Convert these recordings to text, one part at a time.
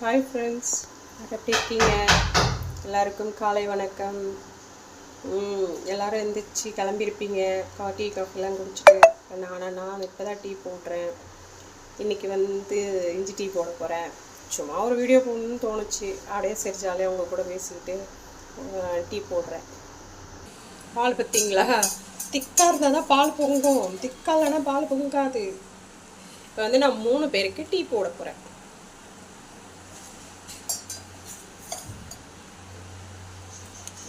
Hi friends, எப்படி இருக்கீங்க? எல்லாருக்கும் காலை வணக்கம். எல்லோரும் எழுந்திரிச்சு கிளம்பியிருப்பீங்க. டீ காஃபிலாம் குடிச்சிட்டு. நான் இப்போ தான் டீ போடுறேன். இன்றைக்கி இஞ்சி டீ போட போகிறேன். சும்மா ஒரு வீடியோ போடணும்னு தோணுச்சு. அப்படியே சரி ஜாலியாக அவங்க கூட பேசிக்கிட்டு டீ போடுறேன். பால் பார்த்தீங்களா? திக்காக இருந்தால் தான் பால் பொங்கும், திக்காக இல்லைன்னா பால் பொங்காது. இப்போ நான் 3 பேருக்கு டீ போட போகிறேன்.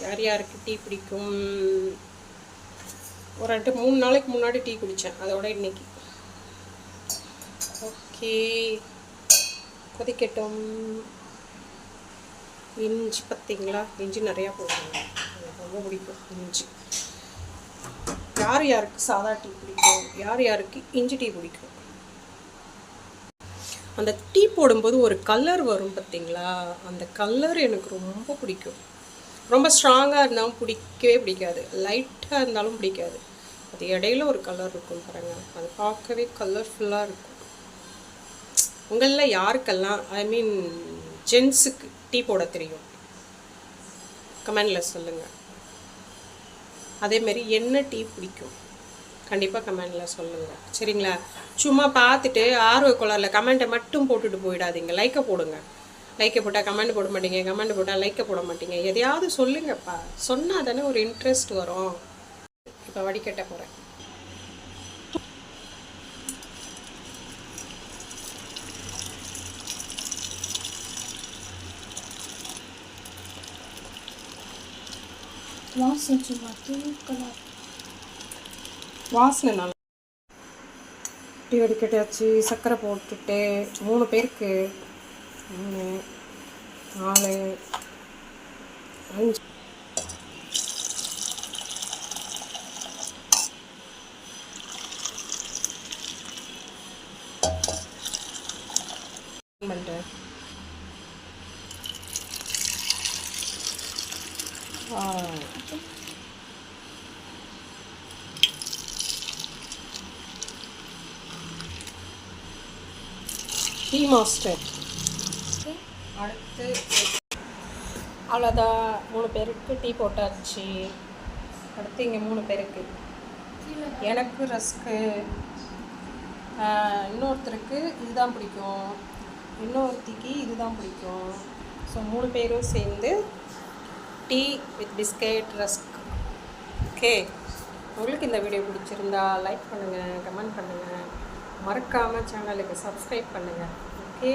யார் யாருக்கு டீ பிடிக்கும்? ஒரு 2-3 நாளைக்கு முன்னாடி டீ குடித்தேன், அதோட இன்னைக்கு. ஓகே, கொதிக்கட்டும். இஞ்சி பார்த்தீங்களா? இஞ்சி நிறையா போடுவாங்க, எனக்கு ரொம்ப பிடிக்கும் இஞ்சி. யார் யாருக்கு சாதா டீ பிடிக்கும், யார் யாருக்கு இஞ்சி டீ பிடிக்கும்? அந்த டீ போடும்போது ஒரு கலர் வரும் பார்த்தீங்களா? அந்த கலர் எனக்கு ரொம்ப பிடிக்கும். ரொம்ப ஸ்ட்ராங்காக இருந்தாலும் பிடிக்காது, லைட்டாக இருந்தாலும் பிடிக்காது. அது இடையில ஒரு கலர் இருக்கும் பாருங்கள், அது பார்க்கவே கலர்ஃபுல்லாக இருக்கும். உங்களில் யாருக்கெல்லாம், ஜென்ஸுக்கு டீ போட தெரியும்? கமெண்டில் சொல்லுங்கள். அதேமாரி என்ன டீ பிடிக்கும் கண்டிப்பாக கமெண்டில் சொல்லுங்கள், சரிங்களா? சும்மா பார்த்துட்டு ஆர்வக்கோளாறில் கமெண்ட்டை மட்டும் போட்டுட்டு போயிடாதீங்க. லைக்கை போடுங்க. லைக்கை போட்டால் கமெண்ட் போட மாட்டீங்க, கமெண்ட் போட்டால் லைக்கை போட மாட்டீங்க. எதையாவது சொல்லுங்கப்பா, சொன்னால் தானே ஒரு இன்ட்ரெஸ்ட் வரும். இப்போ வடிகட்ட போகிறேன். வாசனை நல்லா டீ வடிகட்டாச்சு. சர்க்கரை போட்டுட்டு 3 பேருக்கு 3 4 5 பண்ணுறேன். Tea master. அடுத்து அவ்வளோதான், 3 பேருக்கு டீ போட்டாச்சு. அடுத்து இங்கே 3 பேருக்கு எனக்கு ரஸ்க்கு, இன்னொருத்தருக்கு இதுதான் பிடிக்கும், இன்னொருத்திக்கு இதுதான் பிடிக்கும். ஸோ 3 பேரும் சேர்ந்து tea with biscuit rusk. Okay, உங்களுக்கு இந்த வீடியோ பிடிச்சிருந்தா லைக் பண்ணுங்கள், கமெண்ட் பண்ணுங்கள், மறக்காமல் சேனலுக்கு சப்ஸ்கிரைப் பண்ணுங்கள். ஓகே.